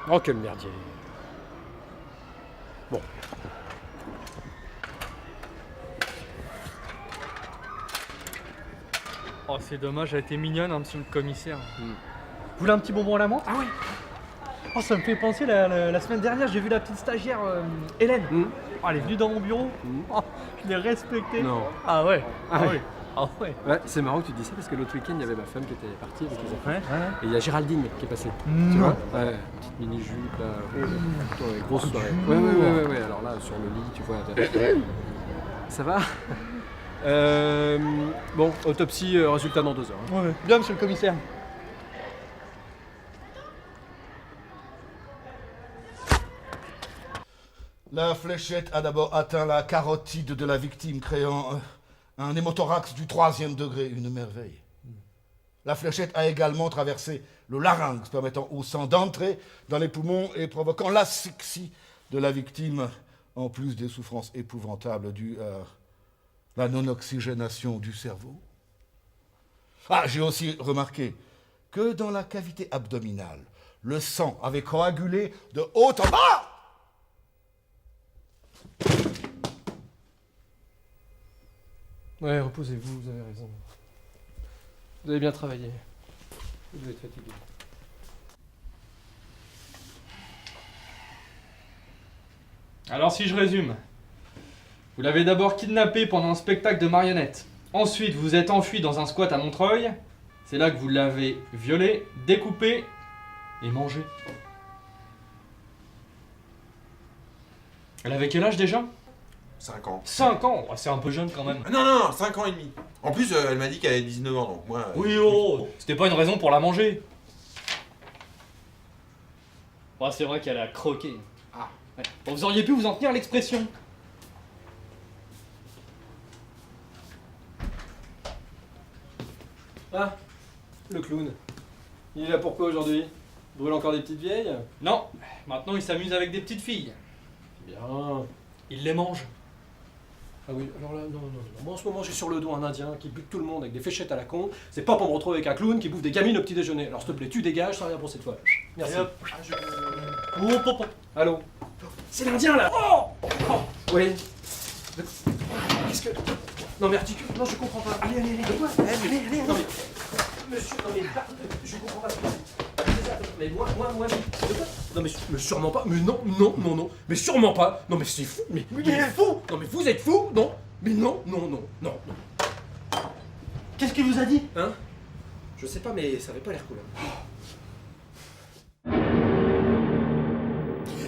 Oh, quel merdier. Bon. Oh, c'est dommage, elle était mignonne, hein, monsieur le commissaire. Mm. Vous voulez un petit bonbon à la menthe? Ah oui. Oh, ça me fait penser, la semaine dernière, j'ai vu la petite stagiaire Hélène. Oh, elle est venue dans mon bureau. Oh, je l'ai respectée. Non. Ah ouais. Ah ouais. Ah ouais. Ouais, c'est marrant que tu dis ça parce que l'autre week-end, il y avait ma femme qui était partie avec les enfants. Ouais. Et il y a Géraldine qui est passée. Non. Tu vois? Ouais, petite mini-jupe, là. Oh, ouais, grosse soirée. Ouais. Alors là, sur le lit, tu vois. Ça va? Bon, autopsie, résultat dans 2 heures. Hein. Ouais. Bien, monsieur le commissaire. La fléchette a d'abord atteint la carotide de la victime, créant un hémothorax du 3e degré, une merveille. La fléchette a également traversé le larynx, permettant au sang d'entrer dans les poumons et provoquant l'asphyxie de la victime, en plus des souffrances épouvantables dues à la non-oxygénation du cerveau. Ah, j'ai aussi remarqué que dans la cavité abdominale, le sang avait coagulé de haut en bas. Ouais, reposez-vous, vous avez raison. Vous avez bien travaillé. Vous devez être fatigué. Alors si je résume, vous l'avez d'abord kidnappé pendant un spectacle de marionnettes. Ensuite, vous êtes enfui dans un squat à Montreuil. C'est là que vous l'avez violé, découpé et mangé. Elle avait quel âge déjà? 5 ans. 5 ans. Oh, c'est un peu jeune quand même. Non, 5 ans et demi. En plus, elle m'a dit qu'elle avait 19 ans, donc moi... Oui, oh, c'était pas une raison pour la manger. Oh, c'est vrai qu'elle a croqué. Ah. Ouais. Bon, vous auriez pu vous en tenir à l'expression. Ah, le clown. Il est là pourquoi aujourd'hui? Brûle encore des petites vieilles? Non, maintenant il s'amuse avec des petites filles. Bien. Il les mange. Ah oui, alors là, non. Moi en ce moment j'ai sur le dos un indien qui bute tout le monde avec des fléchettes à la con. C'est pas pour me retrouver avec un clown qui bouffe des gamines au petit déjeuner. Alors s'il te plaît, tu dégages, ça rien pour cette fois. Merci. Allez, hop. Oh. Allô? C'est l'indien là! Oh, oui. Qu'est-ce que. Non mais articule, non je comprends pas. Allez. De quoi? Allez. Non mais. Monsieur, non mais. Je comprends pas ce que c'est. Mais moi. De quoi? Non mais sûrement pas. Mais non. Mais sûrement pas. Non mais c'est fou. Mais il est fou. Non mais vous êtes fou. Non. Mais non. Qu'est-ce qu'il vous a dit? Hein? Je sais pas mais ça avait pas l'air cool.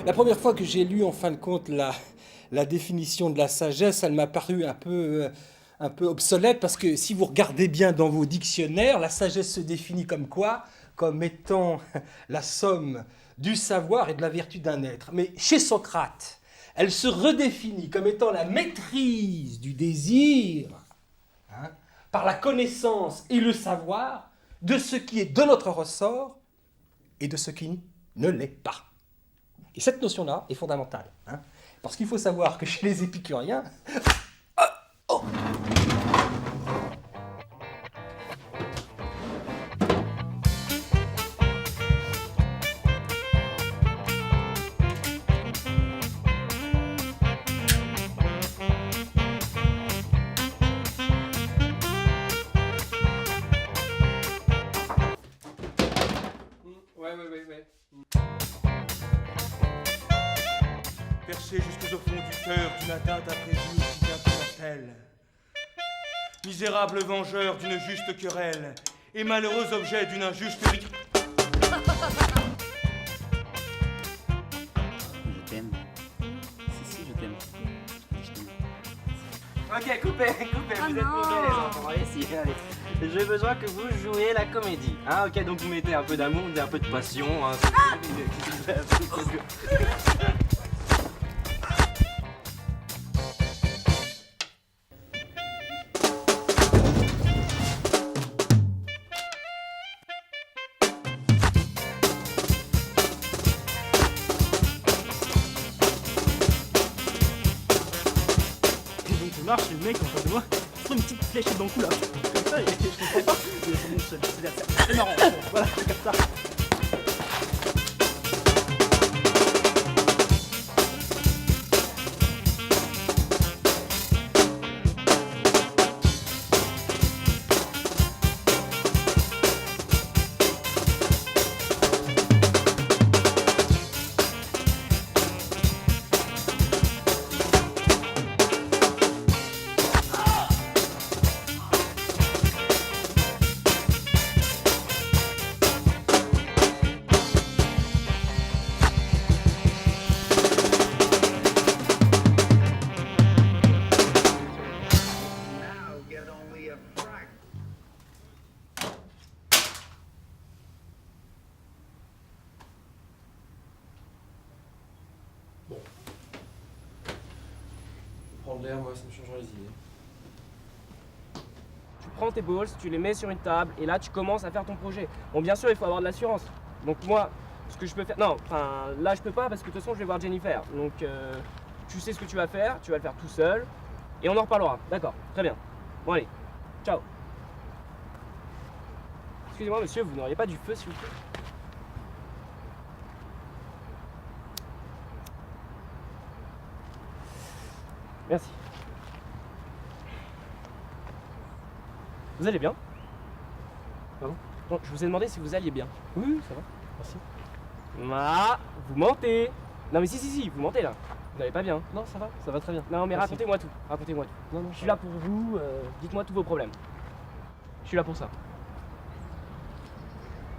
La première fois que j'ai lu en fin de compte la définition de la sagesse, elle m'a paru un peu obsolète parce que si vous regardez bien dans vos dictionnaires, la sagesse se définit comme quoi? Comme étant la somme du savoir et de la vertu d'un être. Mais chez Socrate, elle se redéfinit comme étant la maîtrise du désir, hein, par la connaissance et le savoir de ce qui est de notre ressort et de ce qui ne l'est pas. Et cette notion-là est fondamentale, hein, parce qu'il faut savoir que chez les épicuriens... Ouais. Perché jusqu'au fond du cœur d'une atteinte imprévue aussi bien que mortelle. Misérable vengeur d'une juste querelle et malheureux objet d'une injuste Je t'aime. Si, je t'aime. Je t'aime. Ok, coupez, vous êtes mauvais les enfants, allez, allez. J'ai besoin que vous jouiez la comédie. Hein, ok, donc vous mettez un peu d'amour, un peu de passion. Hein, marche, le mec en face de moi, il prend une petite fléchette dans le cou là. Comme ça, et je comprends pas. C'est mon seul, c'est marrant. Voilà, comme ça. prendre l'air, moi, ça me changera les idées. Tu prends tes balls, tu les mets sur une table et là tu commences à faire ton projet. Bon, bien sûr, il faut avoir de l'assurance. Donc moi, ce que je peux faire... Non, enfin, là je peux pas parce que de toute façon je vais voir Jennifer. Donc tu sais ce que tu vas faire, tu vas le faire tout seul et on en reparlera. D'accord, très bien. Bon allez, ciao. Excusez-moi monsieur, vous n'auriez pas du feu s'il vous plaît? Merci. Vous allez bien? Pardon? Non, je vous ai demandé si vous alliez bien. Oui, ça va, merci. Ah, vous mentez. Non mais si, vous mentez là. Vous n'allez pas bien. Non, ça va très bien. Non mais Merci. racontez-moi tout, racontez-moi tout. Non, Je suis là pour vous, dites-moi tous vos problèmes. Je suis là pour ça.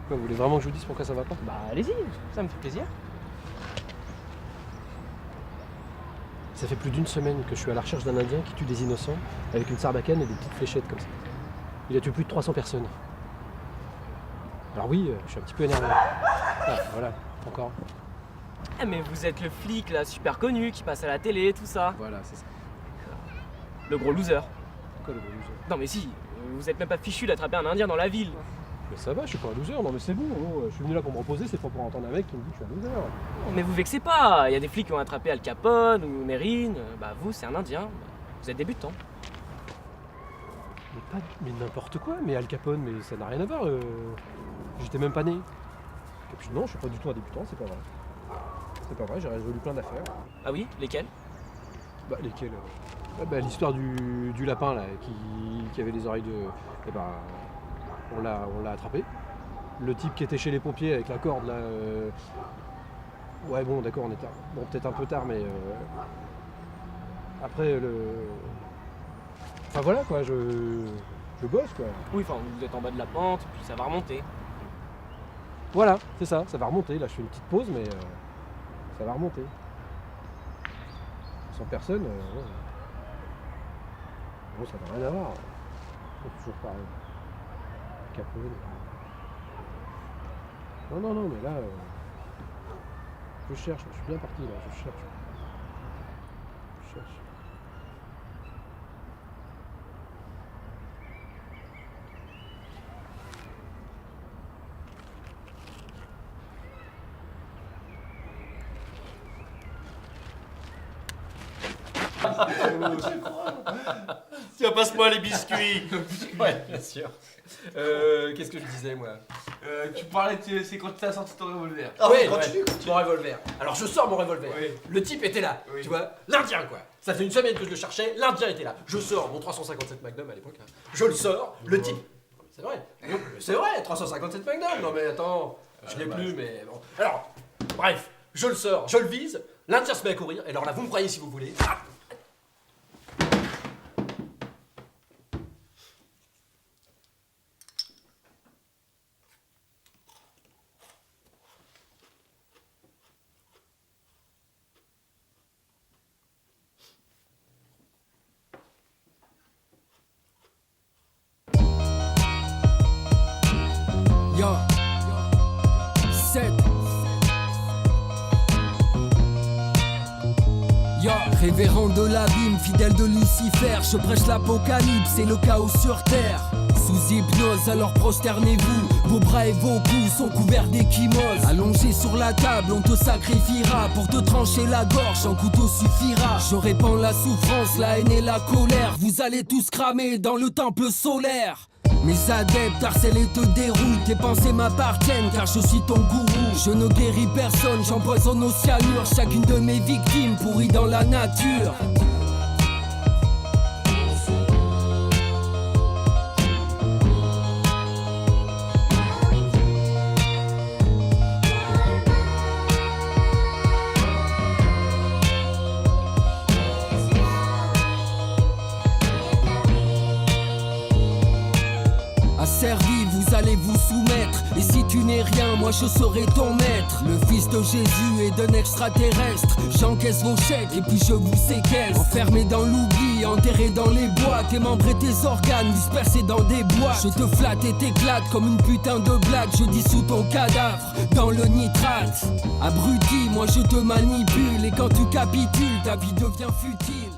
Quoi, vous voulez vraiment que je vous dise pourquoi ça va pas? Bah allez-y, ça me fait plaisir. Ça fait plus d'une semaine que je suis à la recherche d'un Indien qui tue des innocents avec une sarbacane et des petites fléchettes comme ça. Il a tué plus de 300 personnes. Alors oui, je suis un petit peu énervé. Ah, voilà, encore. Ah mais vous êtes le flic là, super connu, qui passe à la télé, tout ça. Voilà, c'est ça. Le gros loser. Quoi le gros loser? Non mais si, vous êtes même pas fichu d'attraper un Indien dans la ville. Mais ça va, je suis pas un loser, non mais c'est bon, je suis venu là pour me reposer, c'est pas pour entendre un mec qui me dit que je suis un loser. Mais vous vexez pas, il y a des flics qui ont attrapé Al Capone ou Mérine, bah vous c'est un Indien, vous êtes débutant. Mais n'importe quoi, mais Al Capone, mais ça n'a rien à voir, j'étais même pas né. Et puis non, je suis pas du tout un débutant, c'est pas vrai. C'est pas vrai, j'ai résolu plein d'affaires. Ah oui, lesquels? Bah lesquels l'histoire du lapin là, qui avait les oreilles de... Eh ben, on l'a attrapé. Le type qui était chez les pompiers avec la corde là... Ouais bon d'accord, on était... Bon peut-être un peu tard mais... Après Enfin voilà quoi, je bosse quoi. Oui, enfin vous êtes en bas de la pente, puis ça va remonter. Voilà, c'est ça va remonter. Là je fais une petite pause mais ça va remonter. Sans personne, ouais. Bon ça n'a rien à voir. C'est toujours pareil. Capone. Non mais là je cherche, je suis bien parti là, je cherche. Tiens, passe-moi les biscuits. Ouais, bien sûr. Qu'est-ce que je disais moi? Tu parlais de c'est quand tu as sorti ton revolver. Ah oui, mon revolver. Alors je sors mon revolver. Oui. Le type était là, Oui. tu vois, l'Indien quoi. Ça fait une semaine que je le cherchais, l'Indien était là. Je sors mon 357 Magnum à l'époque. Hein. Je le sors, le type. C'est vrai. Non, c'est vrai, 357 Magnum. Non mais attends, je l'ai plus, mais bon. Alors, bref, je le sors, je le vise. L'Indien se met à courir. Et alors là, vous me croyez si vous voulez. Ah. Yo, 7. Yo, révérend de l'abîme, fidèle de Lucifer, je prêche l'apocalypse, c'est le chaos sur terre. Sous hypnose, alors prosternez-vous, vos bras et vos coups sont couverts d'échymoses. Allongé sur la table, on te sacrifiera, pour te trancher la gorge, un couteau suffira. Je répands la souffrance, la haine et la colère, vous allez tous cramer dans le temple solaire. Mes adeptes harcèlent et te dérouillent, tes pensées m'appartiennent car je suis ton gourou. Je ne guéris personne, j'empoisonne au cyanure chacune de mes victimes pourries dans la nature. Asservi, vous allez vous soumettre. Et si tu n'es rien, moi je serai ton maître. Le fils de Jésus et d'un extraterrestre. J'encaisse vos chèques et puis je vous séquestre. Enfermé dans l'oubli, enterré dans les bois. Tes membres et tes organes dispersés dans des boîtes. Je te flatte et t'éclate comme une putain de blague. Je dissous ton cadavre dans le nitrate. Abruti, moi je te manipule. Et quand tu capitules, ta vie devient futile.